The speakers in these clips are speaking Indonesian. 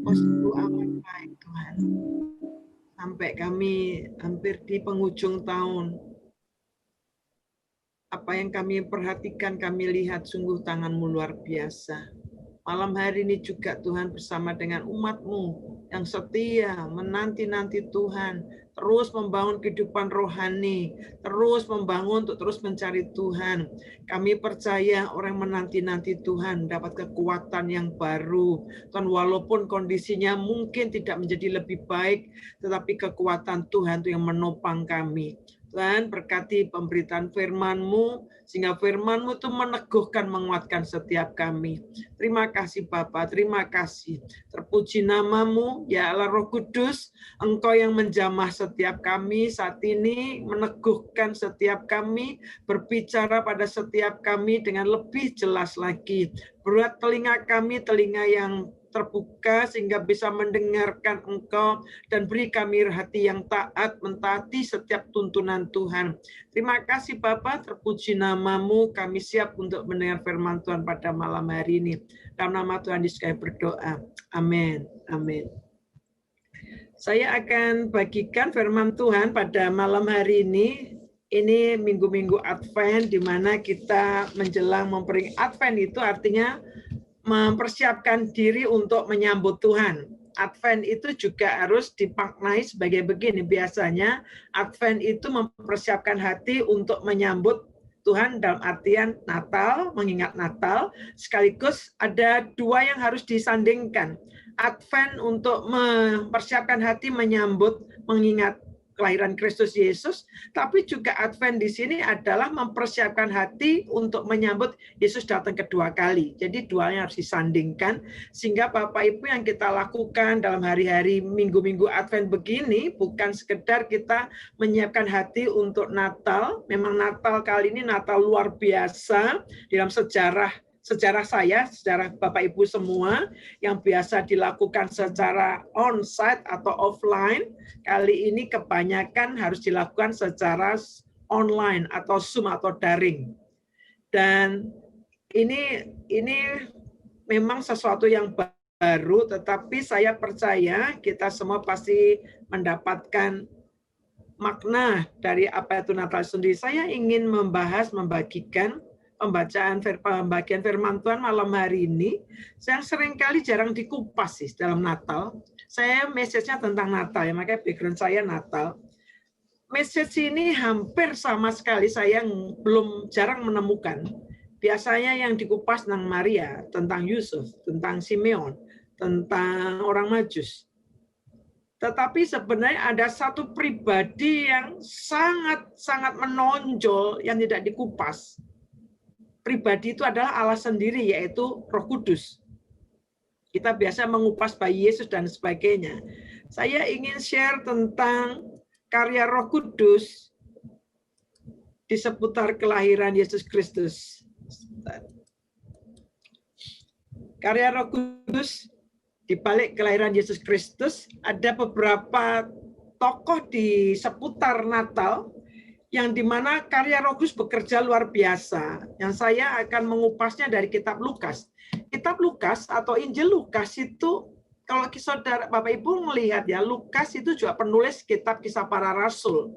Oh, sungguh amat baik Tuhan. Sampai kami hampir di penghujung tahun. Apa yang kami perhatikan, kami lihat sungguh tangan-Mu luar biasa. Malam hari ini juga Tuhan bersama dengan umat-Mu yang setia menanti-nanti Tuhan, terus membangun kehidupan rohani, terus membangun untuk terus mencari Tuhan. Kami percaya orang menanti-nanti Tuhan dapat kekuatan yang baru. Tuhan, walaupun kondisinya mungkin tidak menjadi lebih baik, tetapi kekuatan Tuhan itu yang menopang kami. Tuhan, berkati pemberitaan firman-Mu, sehingga firman-Mu itu meneguhkan, menguatkan setiap kami. Terima kasih Bapa, terima kasih. Terpuji nama-Mu, ya Allah Roh Kudus, Engkau yang menjamah setiap kami saat ini, meneguhkan setiap kami, berbicara pada setiap kami dengan lebih jelas lagi. Buat telinga kami, telinga yang terbuka sehingga bisa mendengarkan Engkau dan beri kami hati yang taat mentaati setiap tuntunan Tuhan. Terima kasih Bapa, terpuji nama-Mu, kami siap untuk mendengar firman Tuhan pada malam hari ini. Dalam nama Tuhan Yesus kami berdoa. Amin. Amin. Saya akan bagikan firman Tuhan pada malam hari ini. Ini minggu-minggu Advent di mana kita menjelang memperingati Advent itu artinya mempersiapkan diri untuk menyambut Tuhan. Advent itu juga harus dimaknai sebagai begini. Biasanya Advent itu mempersiapkan hati untuk menyambut Tuhan dalam artian Natal, mengingat Natal, sekaligus ada dua yang harus disandingkan. Advent untuk mempersiapkan hati menyambut, mengingat kelahiran Kristus Yesus, tapi juga Advent di sini adalah mempersiapkan hati untuk menyambut Yesus datang kedua kali. Jadi duanya harus disandingkan, sehingga Bapak Ibu yang kita lakukan dalam hari-hari minggu-minggu Advent begini, bukan sekedar kita menyiapkan hati untuk Natal. Memang Natal kali ini Natal luar biasa dalam sejarah saya, sejarah Bapak Ibu semua, yang biasa dilakukan secara on-site atau offline, kali ini kebanyakan harus dilakukan secara online atau Zoom atau daring. Dan ini memang sesuatu yang baru, tetapi saya percaya kita semua pasti mendapatkan makna dari apa itu Natal sendiri. Saya ingin membagikan pembagian firman Tuhan malam hari ini, yang seringkali jarang dikupas sih dalam Natal. Saya message-nya tentang Natal, ya, makanya background saya Natal. Message ini hampir sama sekali saya jarang menemukan. Biasanya yang dikupas tentang Maria, tentang Yusuf, tentang Simeon, tentang orang Majus. Tetapi sebenarnya ada satu pribadi yang sangat menonjol yang tidak dikupas. Pribadi itu adalah Allah sendiri, yaitu Roh Kudus. Kita biasa mengupas bayi Yesus dan sebagainya. Saya ingin share tentang karya Roh Kudus di seputar kelahiran Yesus Kristus. Karya Roh Kudus di balik kelahiran Yesus Kristus, ada beberapa tokoh di seputar Natal yang dimana karya Roh Kudus bekerja luar biasa. Yang saya akan mengupasnya dari kitab Lukas. Kitab Lukas atau Injil Lukas itu, kalau saudara Bapak Ibu melihat ya, Lukas itu juga penulis kitab Kisah Para Rasul.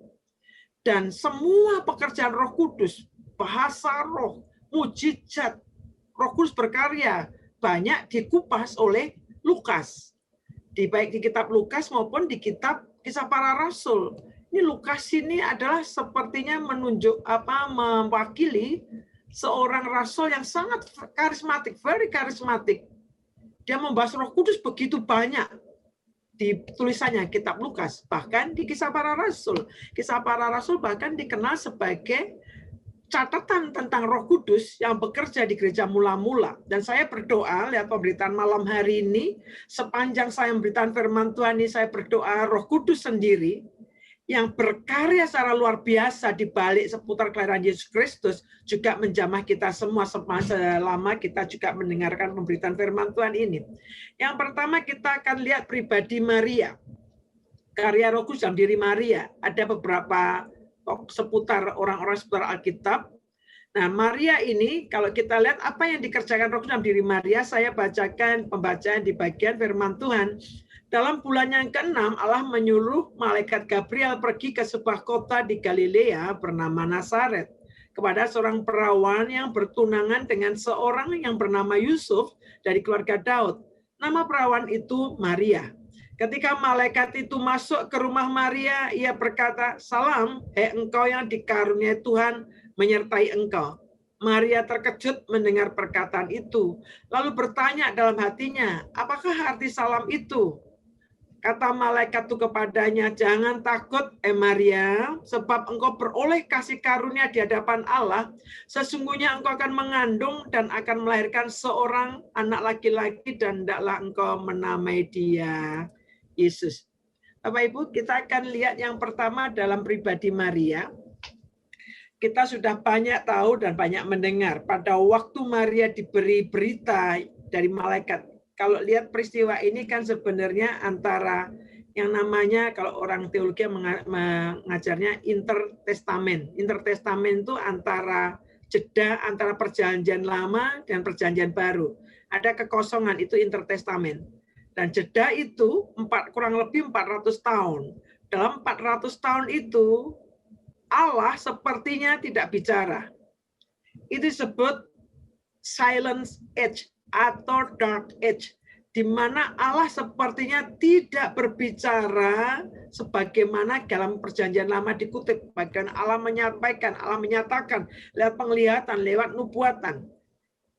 Dan semua pekerjaan Roh Kudus, bahasa roh, mujizat, Roh Kudus berkarya, banyak dikupas oleh Lukas. Baik di kitab Lukas maupun di kitab Kisah Para Rasul. Ini Lukas ini adalah sepertinya mewakili seorang rasul yang sangat karismatik, very karismatik. Dia membahas Roh Kudus begitu banyak di tulisannya kitab Lukas, bahkan di Kisah Para Rasul. Kisah Para Rasul bahkan dikenal sebagai catatan tentang Roh Kudus yang bekerja di gereja mula-mula. Dan saya berdoa, lihat pemberitaan malam hari ini, sepanjang saya memberitaan firman Tuhan ini, saya berdoa Roh Kudus sendiri yang berkarya secara luar biasa di balik seputar kelahiran Yesus Kristus juga menjamah kita semua selama kita juga mendengarkan pemberitaan firman Tuhan ini. Yang pertama kita akan lihat pribadi Maria. Karya Roh Kudus dalam diri Maria. Ada beberapa seputar orang-orang seputar Alkitab. Nah, Maria ini kalau kita lihat apa yang dikerjakan Roh Kudus dalam diri Maria, saya bacakan pembacaan di bagian firman Tuhan. Dalam bulan yang ke-6, Allah menyuruh malaikat Gabriel pergi ke sebuah kota di Galilea bernama Nazaret kepada seorang perawan yang bertunangan dengan seorang yang bernama Yusuf dari keluarga Daud. Nama perawan itu Maria. Ketika malaikat itu masuk ke rumah Maria, ia berkata, "Salam, hai engkau yang dikaruniai Tuhan menyertai engkau." Maria terkejut mendengar perkataan itu, lalu bertanya dalam hatinya, "Apakah arti salam itu?" Kata malaikat itu kepadanya, "Jangan takut, Maria, sebab engkau beroleh kasih karunia di hadapan Allah. Sesungguhnya engkau akan mengandung dan akan melahirkan seorang anak laki-laki, dan hendaklah engkau menamai dia Yesus." Bapak Ibu, kita akan lihat yang pertama dalam pribadi Maria. Kita sudah banyak tahu dan banyak mendengar pada waktu Maria diberi berita dari malaikat. Kalau lihat peristiwa ini kan sebenarnya antara yang namanya, kalau orang teologi mengajarnya intertestamen. Intertestamen itu antara jeda antara perjanjian lama dan perjanjian baru. Ada kekosongan, itu intertestamen. Dan jeda itu kurang lebih 400 tahun. Dalam 400 tahun itu, Allah sepertinya tidak bicara. Itu disebut silence age atau dark age, di mana Allah sepertinya tidak berbicara sebagaimana dalam perjanjian lama dikutip. Bagian Allah menyampaikan, Allah menyatakan lewat penglihatan, lewat nubuatan.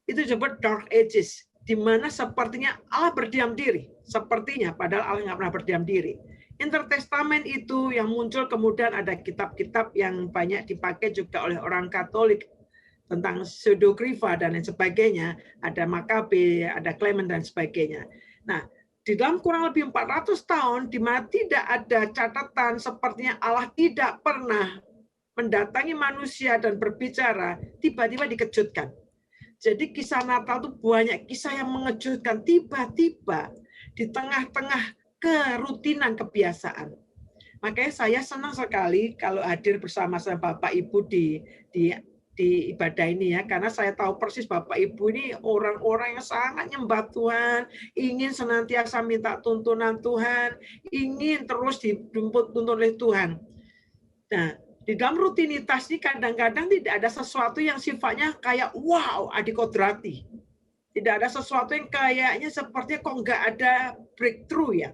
Itu disebut dark ages, di mana sepertinya Allah berdiam diri. Sepertinya, padahal Allah nggak pernah berdiam diri. Intertestamen itu yang muncul, kemudian ada kitab-kitab yang banyak dipakai juga oleh orang Katolik tentang pseudokrifa dan lain sebagainya, ada Makabe, ada Clement dan sebagainya. Nah, di dalam kurang lebih 400 tahun di mana tidak ada catatan sepertinya Allah tidak pernah mendatangi manusia dan berbicara, tiba-tiba dikejutkan. Jadi kisah Natal itu banyak kisah yang mengejutkan, tiba-tiba di tengah-tengah kerutinan kebiasaan. Makanya saya senang sekali kalau hadir bersama-sama Bapak Ibu di ibadah ini ya, karena saya tahu persis Bapak Ibu ini orang-orang yang sangat nyembah Tuhan, ingin senantiasa minta tuntunan Tuhan, ingin terus dituntun oleh Tuhan. Nah, di dalam rutinitas ini kadang-kadang tidak ada sesuatu yang sifatnya kayak wow, adikodrati. Tidak ada sesuatu yang kayaknya sepertinya kok nggak ada breakthrough ya.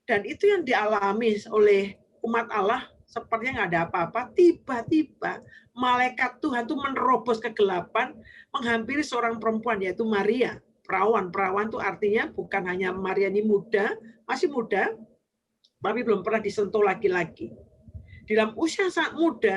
Dan itu yang dialami oleh umat Allah, sepertinya nggak ada apa-apa. Tiba-tiba malaikat Tuhan itu menerobos kegelapan, menghampiri seorang perempuan, yaitu Maria. Perawan. Perawan itu artinya bukan hanya Maria ini muda, masih muda, tapi belum pernah disentuh laki-laki. Di dalam usia sangat muda,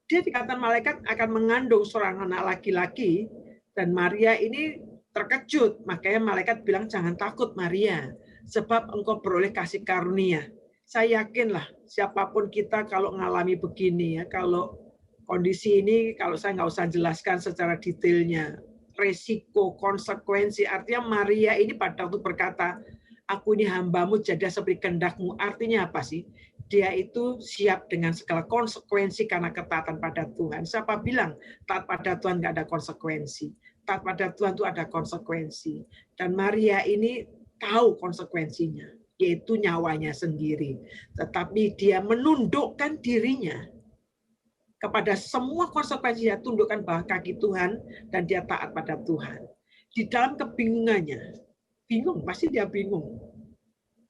dia dikatakan malaikat akan mengandung seorang anak laki-laki, dan Maria ini terkejut. Makanya malaikat bilang, "Jangan takut Maria, sebab engkau beroleh kasih karunia." Saya yakinlah siapapun kita kalau mengalami begini ya, kalau kondisi ini, kalau saya nggak usah jelaskan secara detailnya, resiko, konsekuensi, artinya Maria ini pada waktu berkata, "Aku ini hambamu, jadi seperti kehendakmu." Artinya apa sih? Dia itu siap dengan segala konsekuensi karena ketaatan pada Tuhan. Siapa bilang taat pada Tuhan nggak ada konsekuensi? Taat pada Tuhan itu ada konsekuensi. Dan Maria ini tahu konsekuensinya, yaitu nyawanya sendiri. Tetapi dia menundukkan dirinya kepada semua konsekuensi, dia tundukkan bawah kaki Tuhan, dan dia taat pada Tuhan. Di dalam kebingungannya, bingung, pasti dia bingung.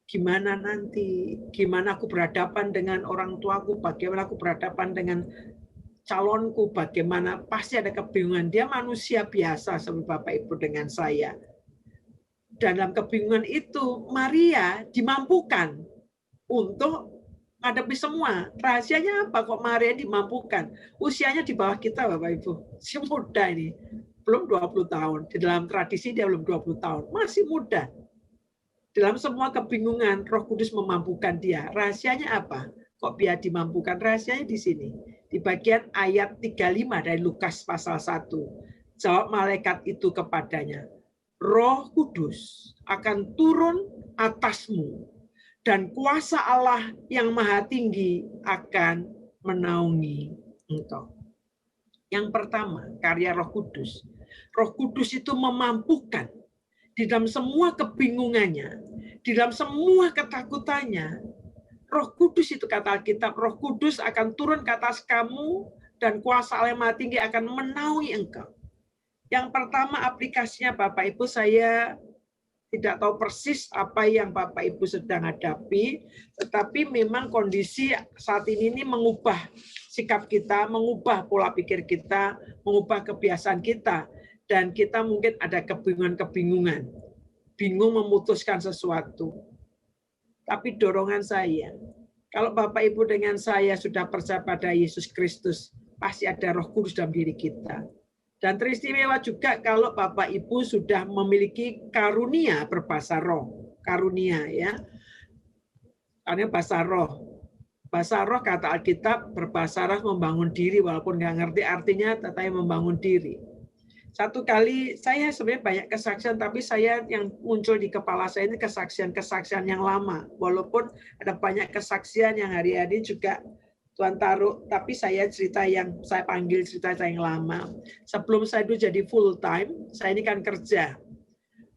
Gimana nanti, gimana aku berhadapan dengan orang tuaku, bagaimana aku berhadapan dengan calonku, bagaimana, pasti ada kebingungan. Dia manusia biasa seperti Bapak Ibu dengan saya. Dalam kebingungan itu, Maria dimampukan untuk menghadapi semua. Rahasianya apa kok Maria dimampukan? Usianya di bawah kita Bapak Ibu. Si muda ini, belum 20 tahun. Di dalam tradisi dia belum 20 tahun, masih muda. Dalam semua kebingungan, Roh Kudus memampukan dia. Rahasianya apa? Kok dia dimampukan? Rahasianya di sini. Di bagian ayat 35 dari Lukas pasal 1. Jawab malaikat itu kepadanya, "Roh Kudus akan turun atasmu, dan kuasa Allah yang Maha Tinggi akan menaungi engkau. Yang pertama, karya Roh Kudus. Roh Kudus itu memampukan di dalam semua kebingungannya, di dalam semua ketakutannya. Roh Kudus itu kata Alkitab, Roh Kudus akan turun ke atas kamu dan kuasa Allah yang Maha Tinggi akan menaungi engkau. Yang pertama aplikasinya Bapak Ibu, saya tidak tahu persis apa yang Bapak Ibu sedang hadapi, tetapi memang kondisi saat ini mengubah sikap kita, mengubah pola pikir kita, mengubah kebiasaan kita, dan kita mungkin ada kebingungan-kebingungan, bingung memutuskan sesuatu. Tapi dorongan saya, kalau Bapak Ibu dengan saya sudah percaya pada Yesus Kristus, pasti ada Roh Kudus dalam diri kita. Dan teristimewa juga kalau Bapak Ibu sudah memiliki karunia berbahasa roh. Karunia ya. Karena bahasa roh. Bahasa roh kata Alkitab berbahasa roh membangun diri walaupun nggak ngerti artinya tetapi membangun diri. Satu kali saya sebenarnya banyak kesaksian tapi saya yang muncul di kepala saya ini kesaksian-kesaksian yang lama. Walaupun ada banyak kesaksian yang hari-hari juga Tuhan taruh, tapi saya cerita yang saya panggil cerita yang lama. Sebelum saya itu jadi full time, saya ini kan kerja.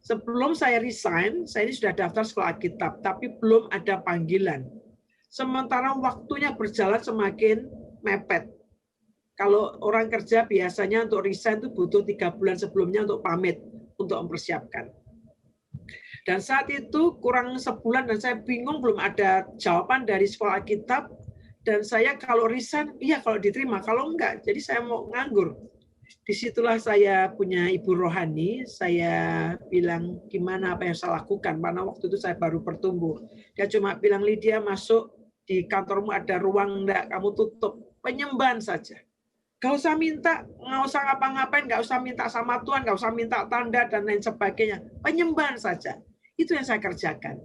Sebelum saya resign, saya ini sudah daftar sekolah Alkitab, tapi belum ada panggilan. Sementara waktunya berjalan semakin mepet. Kalau orang kerja biasanya untuk resign itu butuh 3 bulan sebelumnya untuk pamit, untuk mempersiapkan. Dan saat itu kurang sebulan dan saya bingung belum ada jawaban dari sekolah Alkitab. Dan saya kalau resign, iya kalau diterima, kalau enggak, jadi saya mau nganggur. Disitulah saya punya ibu rohani, saya bilang gimana apa yang saya lakukan, karena waktu itu saya baru bertumbuh. Dia cuma bilang, Lydia masuk di kantormu ada ruang enggak, kamu tutup, penyembahan saja. Gak usah minta, nggak usah ngapa-ngapain, nggak usah minta sama Tuhan, nggak usah minta tanda dan lain sebagainya, penyembahan saja. Itu yang saya kerjakan.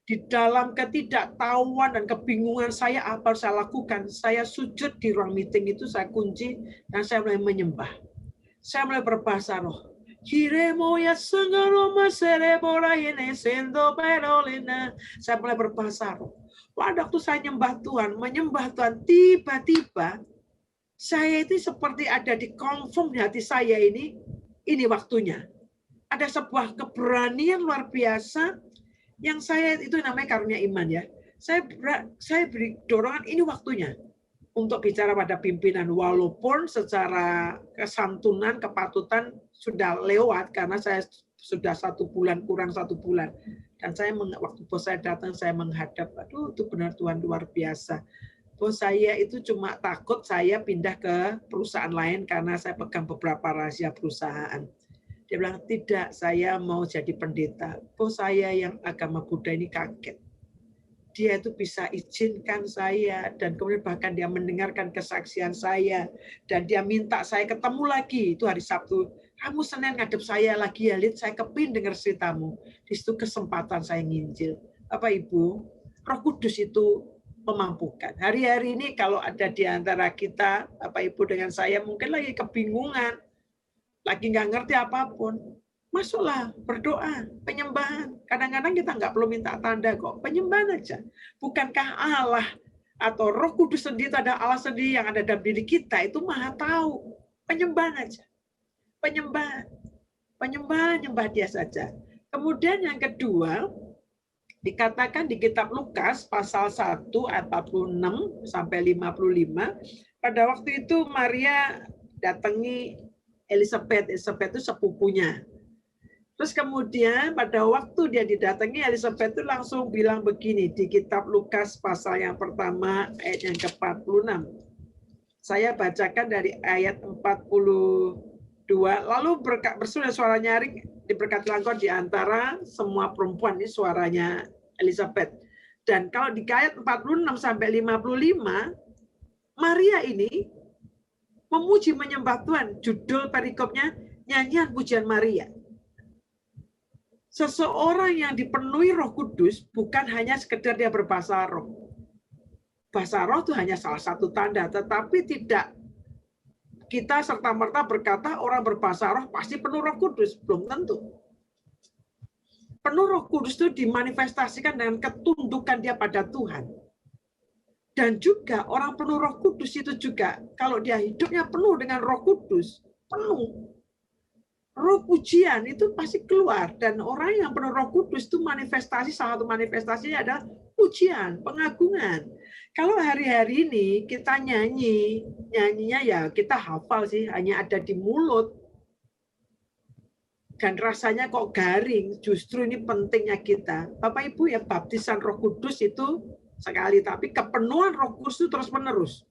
Di dalam ketidaktahuan dan kebingungan saya apa harus saya lakukan, saya sujud di ruang meeting itu, saya kunci, dan saya mulai menyembah. Saya mulai berbahasa roh. Saya mulai berbahasa roh. Pada waktu saya menyembah Tuhan, tiba-tiba saya itu seperti ada di confirm di hati saya ini waktunya. Ada sebuah keberanian luar biasa, yang saya itu namanya karunia iman ya. Saya beri dorongan ini waktunya untuk bicara pada pimpinan walaupun secara kesantunan kepatutan sudah lewat karena saya sudah 1 bulan kurang 1 bulan dan saya waktu bos saya datang saya menghadap, aduh itu benar Tuhan luar biasa. Bos saya itu cuma takut saya pindah ke perusahaan lain karena saya pegang beberapa rahasia perusahaan. Dia bilang, tidak, saya mau jadi pendeta. Bos saya yang agama Buddha ini kaget. Dia itu bisa izinkan saya, dan kemudian bahkan dia mendengarkan kesaksian saya, dan dia minta saya ketemu lagi, itu hari Sabtu. Kamu Senin ngadep saya lagi ya, Lid, saya kepin dengar ceritamu. Di situ kesempatan saya nginjil. Bapak Ibu, Roh Kudus itu memampukan. Hari-hari ini kalau ada di antara kita, Bapak Ibu dengan saya mungkin lagi kebingungan, lagi nggak ngerti apapun, masuklah berdoa, penyembahan. Kadang-kadang kita nggak perlu minta tanda kok, penyembahan aja. Bukankah Allah atau Roh Kudus sendiri, ada Allah sendiri yang ada dalam diri kita, itu maha tahu. Penyembahan aja. Penyembahan, nyembah dia saja. Kemudian yang kedua, dikatakan di kitab Lukas pasal 1 ayat 46 sampai 55, pada waktu itu Maria datangi Elizabeth itu sepupunya. Terus kemudian pada waktu dia didatangi, Elizabeth itu langsung bilang begini di kitab Lukas pasal yang pertama ayat yang ke-46. Saya bacakan dari ayat 42. Lalu bersuara suara nyaring, diberkati engkau di antara semua perempuan, ini suaranya Elizabeth. Dan kalau di ayat 46 sampai 55, Maria ini memuji menyembah Tuhan. Judul perikopnya nyanyian pujian Maria. Seseorang yang dipenuhi Roh Kudus bukan hanya sekedar dia berbahasa roh. Bahasa roh itu hanya salah satu tanda, tetapi tidak kita serta-merta berkata orang berbahasa roh pasti penuh Roh Kudus, belum tentu. Penuh Roh Kudus itu dimanifestasikan dengan ketundukan dia pada Tuhan. Dan juga orang penuh Roh Kudus itu juga, kalau dia hidupnya penuh dengan Roh Kudus, penuh, roh pujian itu pasti keluar. Dan orang yang penuh Roh Kudus itu manifestasi, salah satu manifestasinya adalah pujian, pengagungan. Kalau hari-hari ini kita nyanyinya ya kita hafal sih, hanya ada di mulut. Dan rasanya kok garing, justru ini pentingnya kita. Bapak Ibu ya, baptisan Roh Kudus itu sekali, tapi kepenuhan Roh Kudus itu terus-menerus.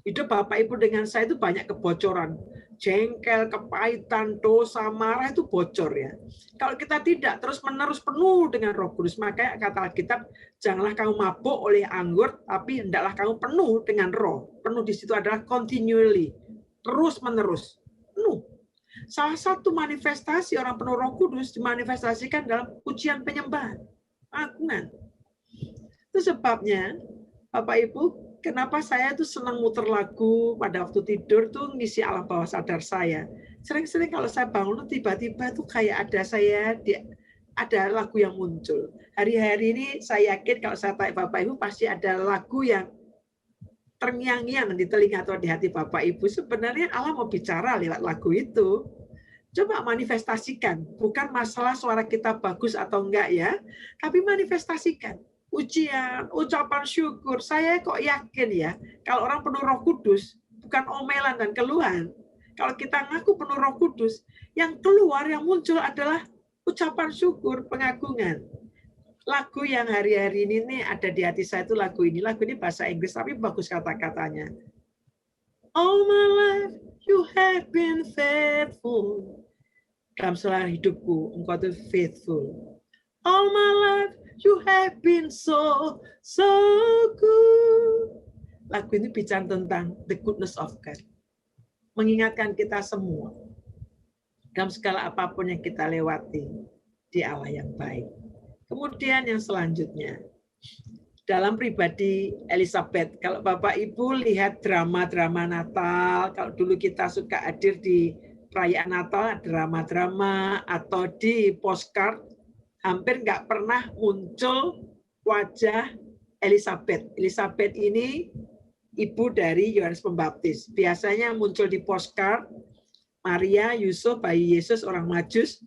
Hidup Bapak Ibu dengan saya itu banyak kebocoran. Jengkel, kepahitan, dosa, marah itu bocor ya. Kalau kita tidak terus-menerus penuh dengan Roh Kudus, maka kata Alkitab, janganlah kamu mabuk oleh anggur, tapi hendaklah kamu penuh dengan Roh. Penuh di situ adalah continually, terus-menerus, penuh. Salah satu manifestasi orang penuh Roh Kudus dimanifestasikan dalam pujian penyembahan, pengagungan. Itu sebabnya, Bapak Ibu, kenapa saya tuh senang muter lagu pada waktu tidur tuh ngisi alam bawah sadar saya. Sering-sering kalau saya bangun tiba-tiba tuh kayak ada lagu yang muncul. Hari-hari ini saya yakin kalau saya tanya Bapak Ibu pasti ada lagu yang terngiang-ngiang di telinga atau di hati Bapak Ibu. Sebenarnya Allah mau bicara lewat lagu itu. Coba manifestasikan. Bukan masalah suara kita bagus atau enggak ya, tapi manifestasikan. Ujian, ucapan syukur. Saya kok yakin ya, kalau orang penuh Roh Kudus, bukan omelan dan keluhan. Kalau kita ngaku penuh Roh Kudus, yang keluar, yang muncul adalah ucapan syukur, pengagungan. Lagu yang hari-hari ini nih ada di hati saya itu lagu ini. Lagu ini bahasa Inggris, tapi bagus kata-katanya. All my life you have been faithful. Dalam selama hidupku, engkau itu faithful. All my life you have been so good. Lagu ini bicara tentang the goodness of God. Mengingatkan kita semua. Dalam segala apapun yang kita lewati, di Allah yang baik. Kemudian yang selanjutnya, dalam pribadi Elizabeth, kalau Bapak Ibu lihat drama-drama Natal, kalau dulu kita suka hadir di perayaan Natal, drama-drama atau di postcard, hampir nggak pernah muncul wajah Elizabeth. Elizabeth ini ibu dari Yohanes Pembaptis. Biasanya muncul di postcard, Maria, Yusuf, bayi Yesus, orang Majus,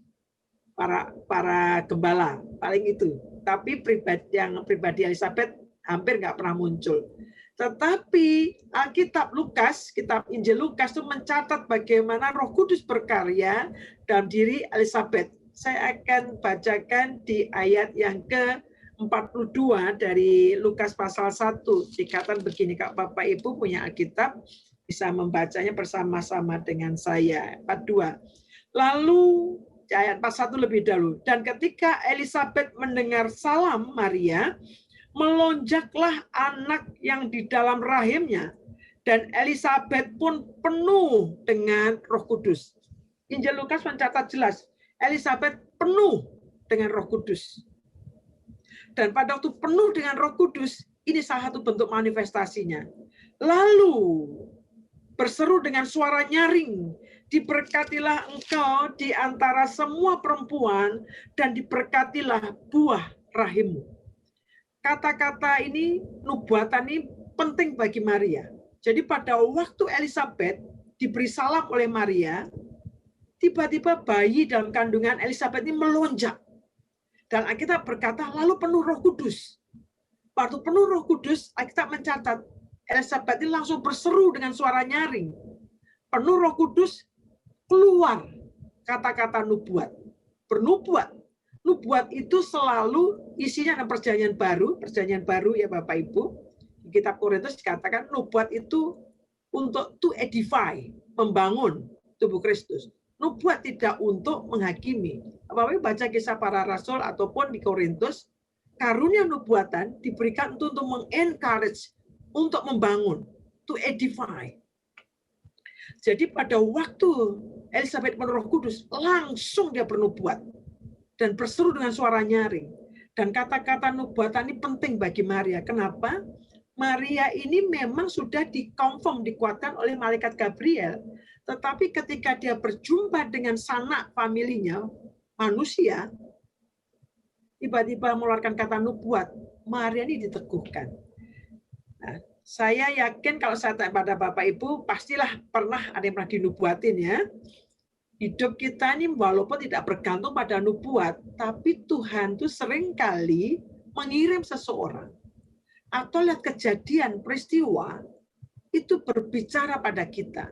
para gembala, paling itu. Tapi pribadi Elizabeth hampir nggak pernah muncul. Tetapi Alkitab Lukas, kitab Injil Lukas itu mencatat bagaimana Roh Kudus berkarya dalam diri Elizabeth. Saya akan bacakan di ayat yang ke-42 dari Lukas pasal 1. Dikatakan begini, Kak Bapak Ibu punya Alkitab, bisa membacanya bersama-sama dengan saya. 42. Lalu ayat 41 lebih dahulu. Dan ketika Elizabeth mendengar salam Maria, melonjaklah anak yang di dalam rahimnya. Dan Elizabeth pun penuh dengan Roh Kudus. Injil Lukas mencatat jelas, Elizabeth penuh dengan Roh Kudus. Dan pada waktu penuh dengan Roh Kudus, ini salah satu bentuk manifestasinya. Lalu berseru dengan suara nyaring, diberkatilah engkau di antara semua perempuan dan diberkatilah buah rahimmu. Kata-kata ini, nubuatan ini penting bagi Maria. Jadi pada waktu Elizabeth diberi salam oleh Maria, tiba-tiba bayi dalam kandungan Elizabeth ini melonjak. Dan Alkitab berkata, lalu penuh Roh Kudus. Waktu penuh Roh Kudus, Alkitab mencatat, Elizabeth ini langsung berseru dengan suara nyaring. Penuh Roh Kudus, keluar kata-kata nubuat. Bernubuat. Nubuat itu selalu isinya ada perjanjian baru ya Bapak Ibu. Di kitab Korintus dikatakan nubuat itu untuk to edify, membangun tubuh Kristus. Nubuat tidak untuk menghakimi. Bapak Ibu baca kisah para rasul ataupun di Korintus, karunia nubuatan diberikan untuk mengencourage, untuk membangun, to edify. Jadi pada waktu Elizabeth penuh Roh Kudus, langsung dia bernubuat dan berseru dengan suara nyaring. Dan kata-kata nubuatan ini penting bagi Maria. Kenapa? Maria ini memang sudah dikonfirm, dikuatkan oleh malaikat Gabriel. Tetapi ketika dia berjumpa dengan sanak familinya, manusia, tiba-tiba mengeluarkan kata nubuat, Maria ini diteguhkan. Nah, saya yakin kalau saya tanya pada Bapak Ibu, pastilah pernah ada yang pernah dinubuatin ya. Hidup kita ini walaupun tidak bergantung pada nubuat, tapi Tuhan tuh sering kali mengirim seseorang atau lihat kejadian, peristiwa, itu berbicara pada kita.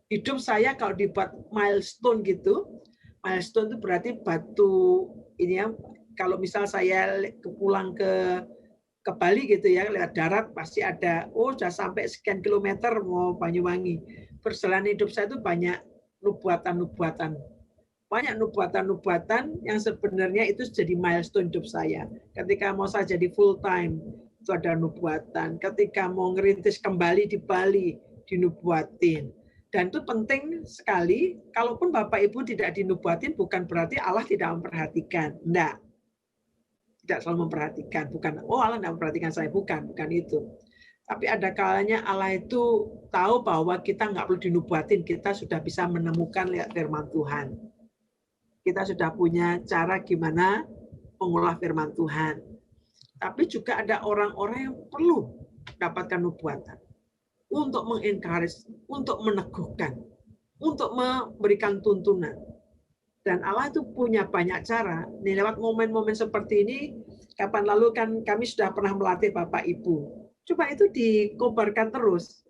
Hidup saya kalau dibuat milestone gitu, milestone itu berarti batu ini ya, kalau misal saya pulang ke Bali gitu ya, lewat darat pasti ada, oh sudah sampai sekian kilometer mau Banyuwangi. Perjalanan hidup saya itu banyak nubuatan-nubuatan. Banyak nubuatan-nubuatan yang sebenarnya itu jadi milestone hidup saya. Ketika mau saya jadi full time, itu ada nubuatan. Ketika mau ngerintis kembali di Bali, dinubuatin. Dan itu penting sekali, kalaupun Bapak Ibu tidak dinubuatin, bukan berarti Allah tidak memperhatikan. Enggak. Tidak selalu memperhatikan. Bukan, oh Allah tidak memperhatikan saya. Bukan itu. Tapi ada kalanya Allah itu tahu bahwa kita nggak perlu dinubuatin, kita sudah bisa menemukan lihat firman Tuhan. Kita sudah punya cara gimana mengolah firman Tuhan. Tapi juga ada orang-orang yang perlu dapatkan nubuatan untuk mengencourage, untuk meneguhkan, untuk memberikan tuntunan. Dan Allah itu punya banyak cara. Nih, lewat momen-momen seperti ini, kapan lalu kan kami sudah pernah melatih Bapak Ibu. Coba itu dikobarkan terus.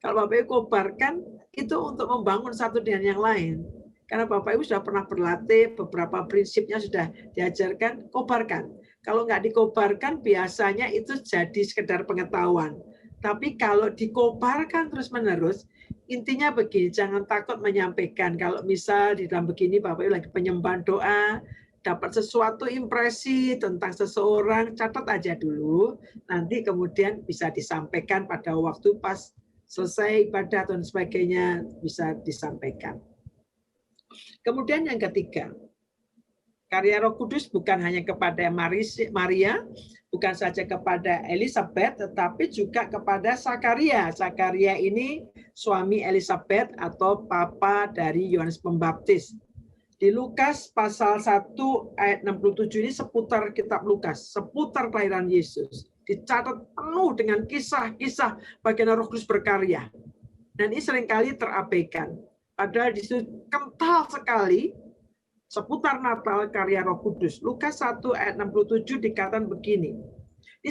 Kalau Bapak Ibu kobarkan, itu untuk membangun satu dengan yang lain. Karena Bapak Ibu sudah pernah berlatih, beberapa prinsipnya sudah diajarkan, kobarkan. Kalau nggak dikobarkan, biasanya itu jadi sekedar pengetahuan. Tapi kalau dikobarkan terus-menerus, intinya begini, jangan takut menyampaikan. Kalau misal di dalam begini, Bapak Ibu lagi penyembahan doa, dapat sesuatu impresi tentang seseorang, catat aja dulu, nanti kemudian bisa disampaikan pada waktu pas selesai ibadah dan sebagainya, bisa disampaikan. Kemudian yang ketiga, karya Roh Kudus bukan hanya kepada Maria, bukan saja kepada Elizabeth, tetapi juga kepada Zakaria. Zakaria ini suami Elizabeth atau papa dari Yohanes Pembaptis. Di Lukas pasal 1 ayat 67 ini seputar kitab Lukas, seputar kelahiran Yesus. Dicatat penuh dengan kisah-kisah bagaimana Roh Kudus berkarya. Dan ini seringkali terabaikan. Padahal di situ kental sekali seputar Natal karya Roh Kudus. Lukas 1 ayat 67 dikatakan begini. Ini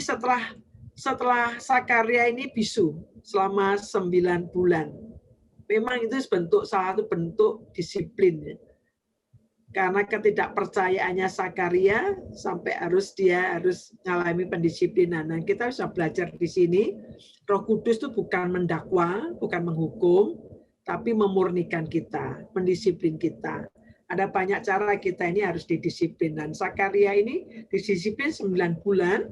setelah Zakaria ini bisu selama 9 bulan. Memang itu salah satu bentuk disiplin. Karena ketidakpercayaannya Zakaria sampai dia harus mengalami pendisiplinan. Dan kita bisa belajar di sini, Roh Kudus itu bukan mendakwa, bukan menghukum, tapi memurnikan kita, mendisiplin kita. Ada banyak cara kita ini harus didisiplin. Dan Zakaria ini didisiplin 9 bulan,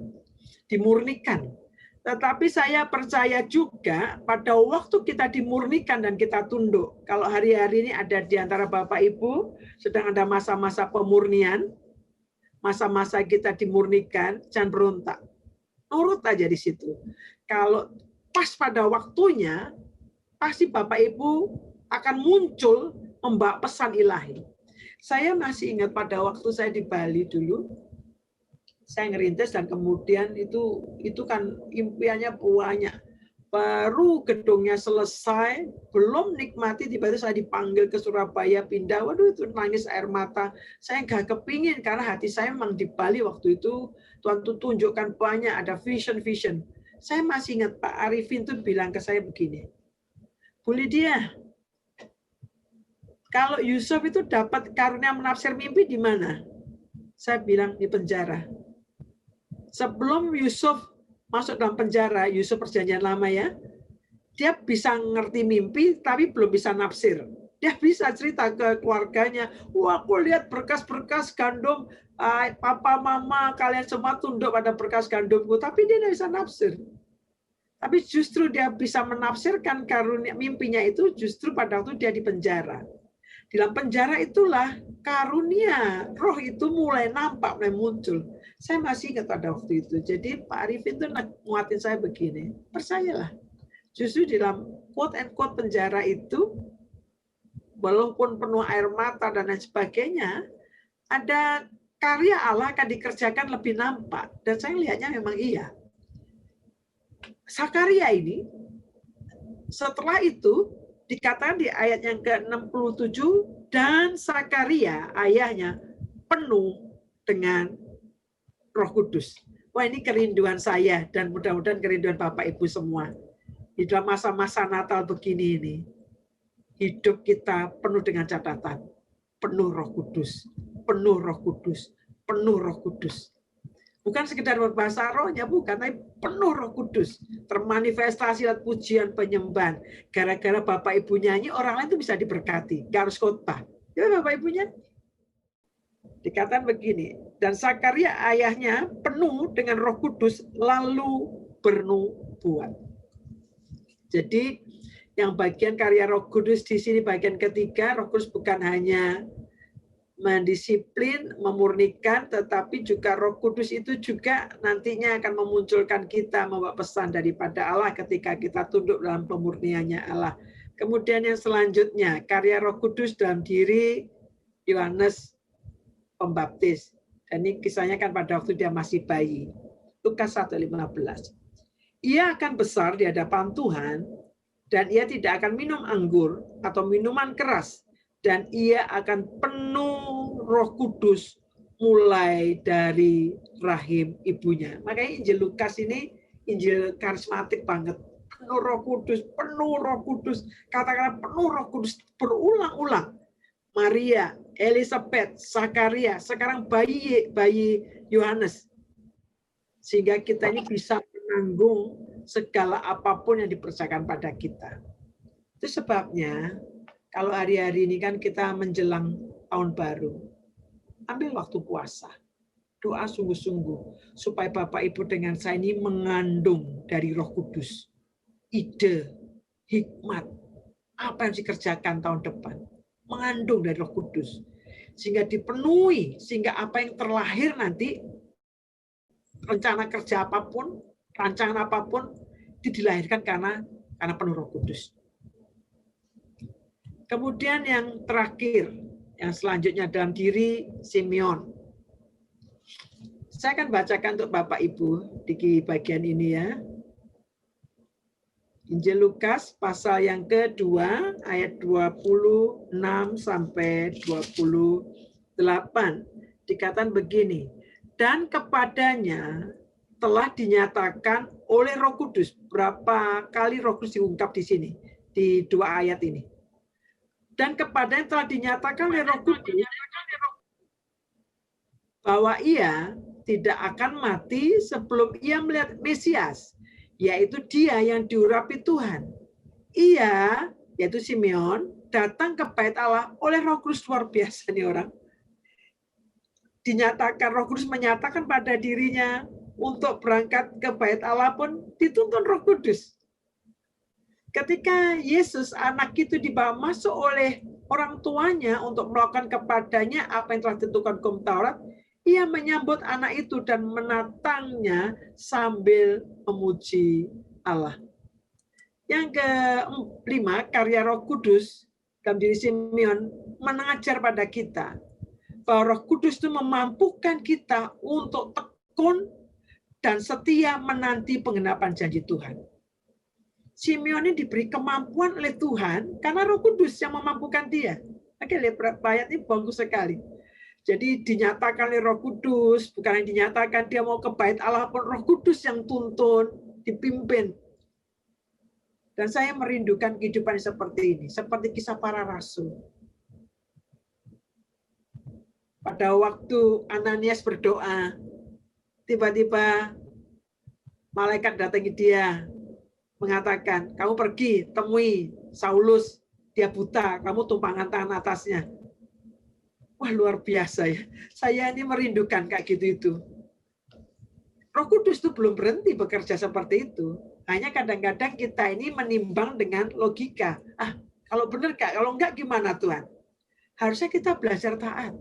dimurnikan. Tetapi saya percaya juga pada waktu kita dimurnikan dan kita tunduk. Kalau hari-hari ini ada di antara Bapak Ibu, sedang ada masa-masa pemurnian, masa-masa kita dimurnikan, jangan berontak. Nurut aja di situ. Kalau pas pada waktunya, pasti Bapak Ibu akan muncul membawa pesan ilahi. Saya masih ingat pada waktu saya di Bali dulu, saya ngerintis dan kemudian itu kan impiannya banyak. Baru gedungnya selesai, belum nikmati, tiba-tiba saya dipanggil ke Surabaya, pindah. Waduh, itu nangis air mata. Saya nggak kepingin, karena hati saya memang di Bali waktu itu, Tuhan tuh tunjukkan banyak, ada vision. Saya masih ingat Pak Arifin tuh bilang ke saya begini, Bu Lydia, kalau Yusuf itu dapat karunia menafsir mimpi di mana? Saya bilang di penjara. Sebelum Yusuf masuk dalam penjara, Yusuf perjanjian lama ya, dia bisa ngerti mimpi tapi belum bisa nafsir. Dia bisa cerita ke keluarganya, wah aku lihat berkas-berkas gandum, papa mama kalian semua tunduk pada berkas gandumku, tapi dia tidak bisa nafsir. Tapi justru dia bisa menafsirkan karunia mimpinya itu justru pada waktu dia di penjara. Di dalam penjara itulah karunia roh itu mulai nampak, mulai muncul. Saya masih ingat pada waktu itu. Jadi Pak Arifin itu nguatin saya begini, percayalah. Justru di dalam quote and quote penjara itu, walaupun penuh air mata dan lain sebagainya, ada karya Allah akan dikerjakan lebih nampak. Dan saya lihatnya memang iya. Sakaria ini, setelah itu dikatakan di ayat yang ke-67, dan Sakaria ayahnya penuh dengan Roh Kudus. Wah, ini kerinduan saya dan mudah-mudahan kerinduan Bapak Ibu semua. Di dalam masa-masa Natal begini ini, hidup kita penuh dengan catatan. Penuh Roh Kudus, penuh Roh Kudus, penuh Roh Kudus. Bukan sekedar berbahasa rohnya, bukan, tapi penuh Roh Kudus. Termanifestasi lewat pujian penyembahan. Gara-gara Bapak Ibu nyanyi, orang lain itu bisa diberkati. Gak harus khotbah. Ya Bapak Ibunya. Dikatakan begini, dan Sakaria ayahnya penuh dengan Roh Kudus, lalu bernubuat. Jadi yang bagian karya Roh Kudus di sini bagian ketiga, Roh Kudus bukan hanya mendisiplin, memurnikan, tetapi juga Roh Kudus itu juga nantinya akan memunculkan kita membawa pesan daripada Allah ketika kita tunduk dalam pemurniannya Allah. Kemudian yang selanjutnya, karya Roh Kudus dalam diri Yohanes Pembaptis. Dan ini kisahnya kan pada waktu dia masih bayi. Lukas 1:15. Ia akan besar di hadapan Tuhan, dan ia tidak akan minum anggur atau minuman keras, dan ia akan penuh Roh Kudus mulai dari rahim ibunya. Makanya Injil Lukas ini Injil karismatik banget. Penuh Roh Kudus, penuh Roh Kudus. Kata-kata penuh Roh Kudus berulang-ulang. Maria, Elizabeth, Sakaria, sekarang bayi Yohanes. Sehingga kita ini bisa menanggung segala apapun yang dipercayakan pada kita. Itu sebabnya kalau hari-hari ini kan kita menjelang tahun baru, ambil waktu puasa, doa sungguh-sungguh supaya Bapak Ibu dengan saya ini mengandung dari Roh Kudus, ide, hikmat, apa yang dikerjakan tahun depan, mengandung dari Roh Kudus, sehingga dipenuhi, sehingga apa yang terlahir nanti, rencana kerja apapun, rancangan apapun, itu dilahirkan karena penuh Roh Kudus. Kemudian yang terakhir, yang selanjutnya dalam diri Simeon. Saya akan bacakan untuk Bapak Ibu di bagian ini ya. Injil Lukas pasal yang kedua ayat 26 sampai 28. Dikatakan begini, dan kepadanya telah dinyatakan oleh Roh Kudus. Berapa kali Roh Kudus diungkap di sini di dua ayat ini? Dan kepadanya telah dinyatakan oleh Roh Kudus bahwa ia tidak akan mati sebelum ia melihat Mesias, yaitu dia yang diurapi Tuhan. Ia, yaitu Simeon, datang ke bait Allah oleh Roh Kudus. Luar biasa nih orang. Dinyatakan, Roh Kudus menyatakan pada dirinya untuk berangkat ke bait Allah pun dituntun Roh Kudus. Ketika Yesus anak itu dibawa masuk oleh orang tuanya untuk melakukan kepadanya apa yang telah ditentukan hukum Taurat, ia menyambut anak itu dan menatangnya sambil memuji Allah. Yang kelima, karya Roh Kudus dalam diri Simeon mengajar pada kita bahwa Roh Kudus itu memampukan kita untuk tekun dan setia menanti penggenapan janji Tuhan. Simeon ini diberi kemampuan oleh Tuhan karena Roh Kudus yang memampukan dia. Oke, lihat ayat ini bagus sekali. Jadi dinyatakan oleh Roh Kudus, bukan yang dinyatakan dia mau ke bait Allah pun Roh Kudus yang tuntun, dipimpin. Dan saya merindukan kehidupan seperti ini, seperti kisah para rasul. Pada waktu Ananias berdoa, tiba-tiba malaikat datangi dia, mengatakan, kamu pergi temui Saulus, dia buta, kamu tumpangan tangan atasnya. Wah, luar biasa ya. Saya ini merindukan kayak gitu itu. Roh Kudus itu belum berhenti bekerja seperti itu. Hanya kadang-kadang kita ini menimbang dengan logika. Ah, kalau benar Kak, kalau enggak gimana Tuhan? Harusnya kita belajar taat.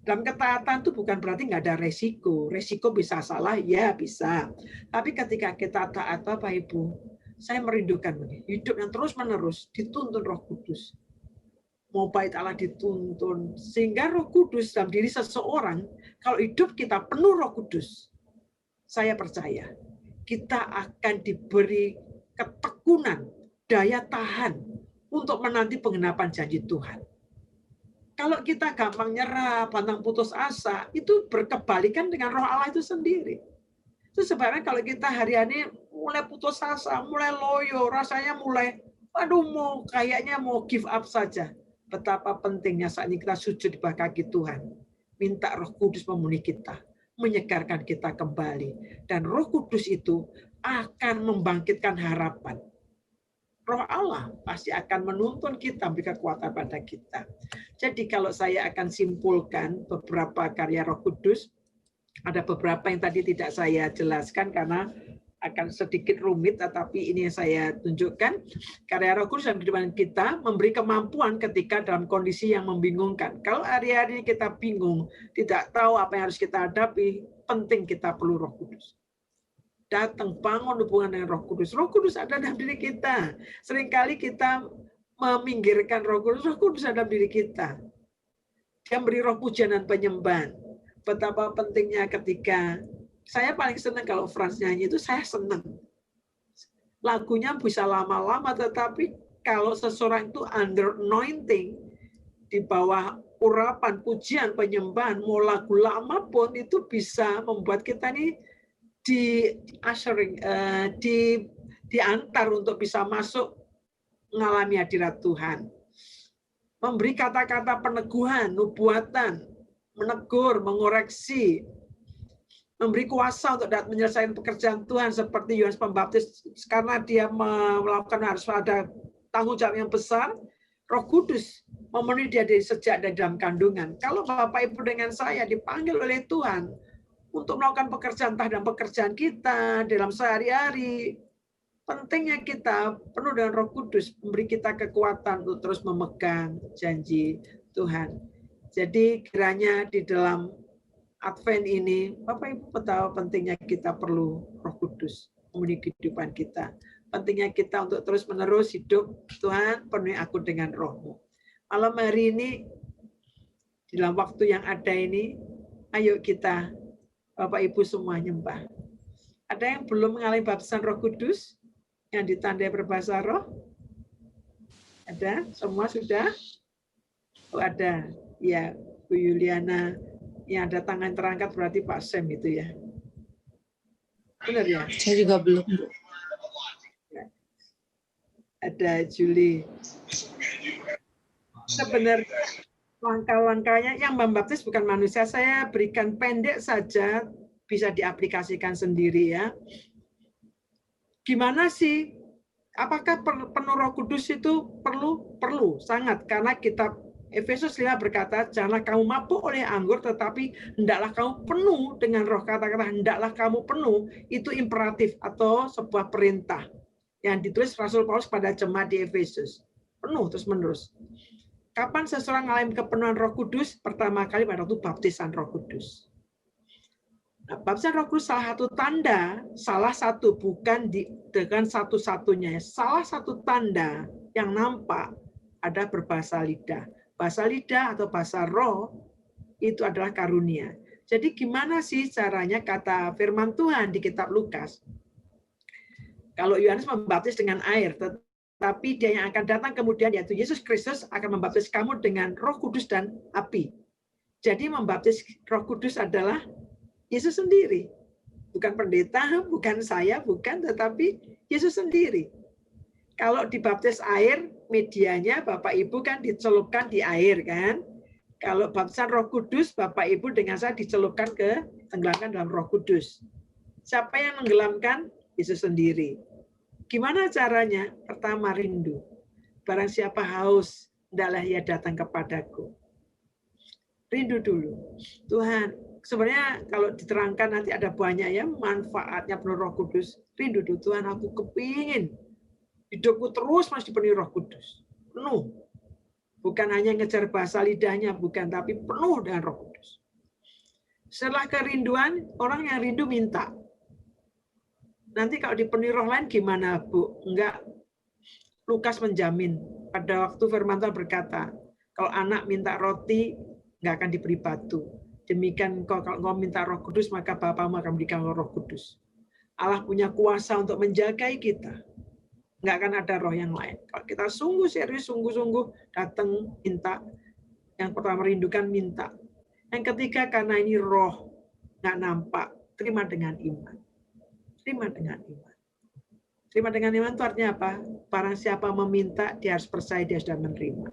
Dalam ketaatan itu bukan berarti nggak ada resiko. Resiko bisa salah, ya bisa. Tapi ketika kita taat, Bapak Ibu, saya merindukan hidup yang terus-menerus dituntun Roh Kudus. Mau bait Allah dituntun. Sehingga Roh Kudus dalam diri seseorang, kalau hidup kita penuh Roh Kudus, saya percaya kita akan diberi ketekunan, daya tahan untuk menanti penggenapan janji Tuhan. Kalau kita gampang nyerah, pantang putus asa, itu berkebalikan dengan roh Allah itu sendiri. Itu sebabnya kalau kita hari-hari mulai putus asa, mulai loyo, rasanya mulai, aduh kayaknya mau give up saja. Betapa pentingnya saat ini kita sujud di bawah kaki Tuhan. Minta Roh Kudus memenuhi kita, menyegarkan kita kembali. Dan Roh Kudus itu akan membangkitkan harapan. Roh Allah pasti akan menuntun kita, beri kekuatan pada kita. Jadi kalau saya akan simpulkan beberapa karya Roh Kudus, ada beberapa yang tadi tidak saya jelaskan karena akan sedikit rumit, tetapi ini yang saya tunjukkan. Karya Roh Kudus dalam kehidupan kita memberi kemampuan ketika dalam kondisi yang membingungkan. Kalau hari-hari kita bingung, tidak tahu apa yang harus kita hadapi, penting kita perlu Roh Kudus. Datang, bangun hubungan dengan Roh Kudus. Roh Kudus ada dalam diri kita. Seringkali kita meminggirkan Roh Kudus ada dalam diri kita. Dia beri roh pujian dan penyembahan. Betapa pentingnya ketika, saya paling senang kalau Frans nyanyi itu, saya senang. Lagunya bisa lama-lama, tetapi kalau seseorang itu under anointing, di bawah urapan, pujian, penyembahan, mau lagu lama pun, itu bisa membuat kita nih diantar untuk bisa masuk mengalami hadirat Tuhan. Memberi kata-kata peneguhan, nubuatan, menegur, mengoreksi, memberi kuasa untuk menyelesaikan pekerjaan Tuhan seperti Yohanes Pembaptis, karena dia melakukan harus ada tanggung jawab yang besar. Roh Kudus memenuhi dia dari sejak dari dalam kandungan. Kalau Bapak Ibu dengan saya dipanggil oleh Tuhan untuk melakukan pekerjaan entah dalam pekerjaan kita, dalam sehari-hari, pentingnya kita penuh dengan Roh Kudus, memberi kita kekuatan untuk terus memegang janji Tuhan. Jadi kiranya di dalam Advent ini, Bapak Ibu betapa pentingnya kita perlu Roh Kudus memenuhi kehidupan kita. Pentingnya kita untuk terus-menerus hidup, Tuhan penuhi aku dengan Roh-Mu. Malam hari ini, dalam waktu yang ada ini, ayo kita Bapak Ibu semua nyembah. Ada yang belum mengalami baptisan Roh Kudus yang ditandai berbahasa roh? Ada? Semua sudah? Oh, ada. Ya, Bu Yuliana yang ada tangan terangkat berarti Pak Sam itu ya. Benar ya? Saya juga belum. Ada Julie. Sebenarnya langkah-langkahnya yang membaptis bukan manusia, saya berikan pendek saja, bisa diaplikasikan sendiri ya. Gimana sih? Apakah penuh Roh Kudus itu perlu? Perlu, sangat. Karena kitab Efesus 5 berkata, janganlah kamu mabuk oleh anggur, tetapi hendaklah kamu penuh dengan roh. Kata-kata hendaklah kamu penuh, itu imperatif atau sebuah perintah yang ditulis Rasul Paulus pada jemaat di Efesus. Penuh terus-menerus. Kapan seseorang mengalami kepenuhan Roh Kudus? Pertama kali pada waktu baptisan Roh Kudus. Nah, baptisan Roh Kudus salah satu tanda, salah satu bukan dengan satu-satunya. Salah satu tanda yang nampak ada berbahasa lidah. Bahasa lidah atau bahasa roh itu adalah karunia. Jadi gimana sih caranya kata firman Tuhan di kitab Lukas? Kalau Yohanes membaptis dengan air, tapi dia yang akan datang kemudian yaitu Yesus Kristus akan membaptis kamu dengan Roh Kudus dan api. Jadi membaptis Roh Kudus adalah Yesus sendiri. Bukan pendeta, bukan saya, bukan, tetapi Yesus sendiri. Kalau dibaptis air, medianya Bapak Ibu kan dicelupkan di air kan. Kalau baptisan Roh Kudus, Bapak Ibu dengan saya dicelupkan tenggelamkan dalam Roh Kudus. Siapa yang menggelamkan? Yesus sendiri. Gimana caranya? Pertama, rindu. Barang siapa haus, hendaklah ia datang kepadaku. Rindu dulu. Tuhan, sebenarnya kalau diterangkan nanti ada banyak ya manfaatnya penuh Roh Kudus. Rindu dulu, Tuhan aku kepingin hidupku terus masih dipenuhi Roh Kudus. Penuh. Bukan hanya ngejar bahasa lidahnya, bukan, tapi penuh dengan Roh Kudus. Setelah kerinduan, orang yang rindu minta. Nanti kalau dipenuhi roh lain gimana, Bu? Enggak. Lukas menjamin. Pada waktu firman Tuhan berkata, kalau anak minta roti, enggak akan diberi batu. Demikian kalau engkau minta Roh Kudus, maka Bapamu akan memberikan Roh Kudus. Allah punya kuasa untuk menjagai kita. Nggak akan ada roh yang lain. Kalau kita sungguh serius, sungguh-sungguh datang minta. Yang pertama rindukan minta. Yang ketiga karena ini roh nggak nampak, terima dengan iman. Terima dengan iman. Terima dengan iman itu artinya apa? Barang siapa meminta, dia harus percaya dia sudah menerima.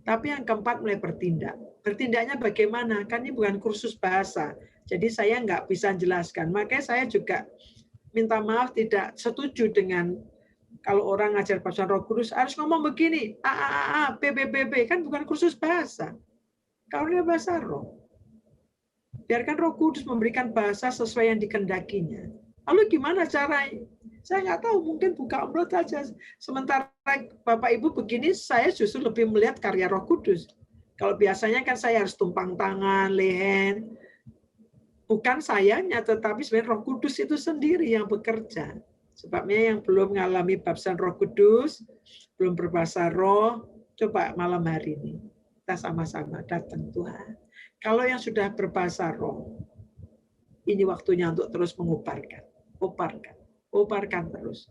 Tapi yang keempat mulai bertindak. Bertindaknya bagaimana? Kan ini bukan kursus bahasa. Jadi saya nggak bisa jelaskan. Makanya saya juga minta maaf tidak setuju dengan kalau orang ngajar bahasa Roh Kudus harus ngomong begini, A, B, kan bukan kursus bahasa. Kalau dia bahasa roh, biarkan Roh Kudus memberikan bahasa sesuai yang dikendakinya. Lalu gimana caranya? Saya nggak tahu, mungkin buka mulut saja. Sementara Bapak Ibu begini, saya justru lebih melihat karya Roh Kudus. Kalau biasanya kan saya harus tumpang tangan, lehen. Bukan sayanya, tetapi sebenarnya Roh Kudus itu sendiri yang bekerja. Sebabnya yang belum mengalami baptisan Roh Kudus, belum berbahasa roh, coba malam hari ini. Kita sama-sama datang Tuhan. Kalau yang sudah berbahasa roh, ini waktunya untuk terus menguparkan. Uparkan terus.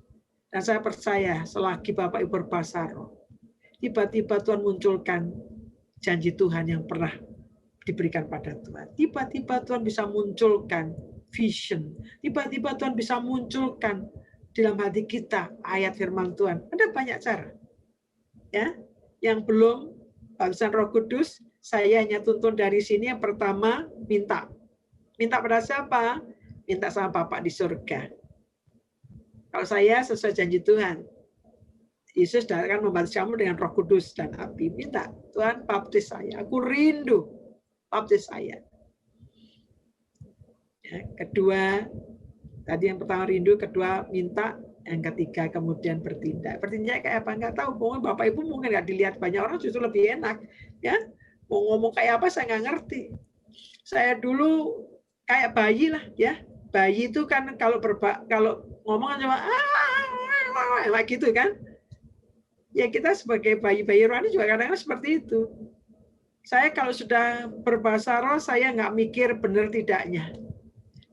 Dan saya percaya selagi Bapak Ibu berbahasa roh, tiba-tiba Tuhan munculkan janji Tuhan yang pernah diberikan pada Tuhan. Tiba-tiba Tuhan bisa munculkan vision. Tiba-tiba Tuhan bisa munculkan dalam hati kita ayat firman Tuhan. Ada banyak cara. Ya, yang belum baptisan Roh Kudus, saya hanya tuntun dari sini. Yang pertama, minta. Minta pada siapa? Minta sama Bapak di surga. Kalau saya sesuai janji Tuhan, Yesus akan membaptis kamu dengan Roh Kudus dan api. Minta, Tuhan baptis saya. Aku rindu baptis saya. Ya, kedua, tadi yang pertama rindu, kedua minta, yang ketiga kemudian bertindak. Bertindak kayak apa? Nggak tahu. Mungkin Bapak Ibu mungkin nggak dilihat banyak orang, justru lebih enak. Ya, mau ngomong kayak apa saya nggak ngerti. Saya dulu kayak bayi lah, ya. Bayi itu kan kalau ngomong cuma kayak gitu kan. Ya kita sebagai bayi-bayi rohani juga kadang-kadang seperti itu. Saya kalau sudah berbahasa roh, saya nggak mikir benar tidaknya.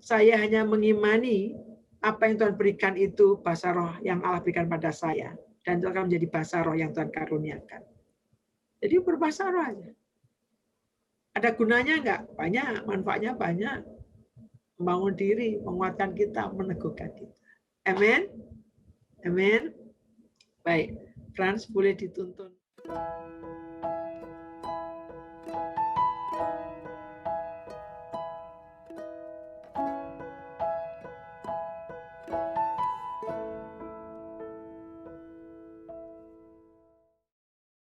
Saya hanya mengimani apa yang Tuhan berikan itu bahasa roh yang Allah berikan pada saya. Dan itu akan menjadi bahasa roh yang Tuhan karuniakan. Jadi berbahasa roh aja. Ada gunanya nggak? Banyak, manfaatnya banyak. Membangun diri, menguatkan kita, meneguhkan kita. Amin. Amin. Baik, Frans boleh dituntun.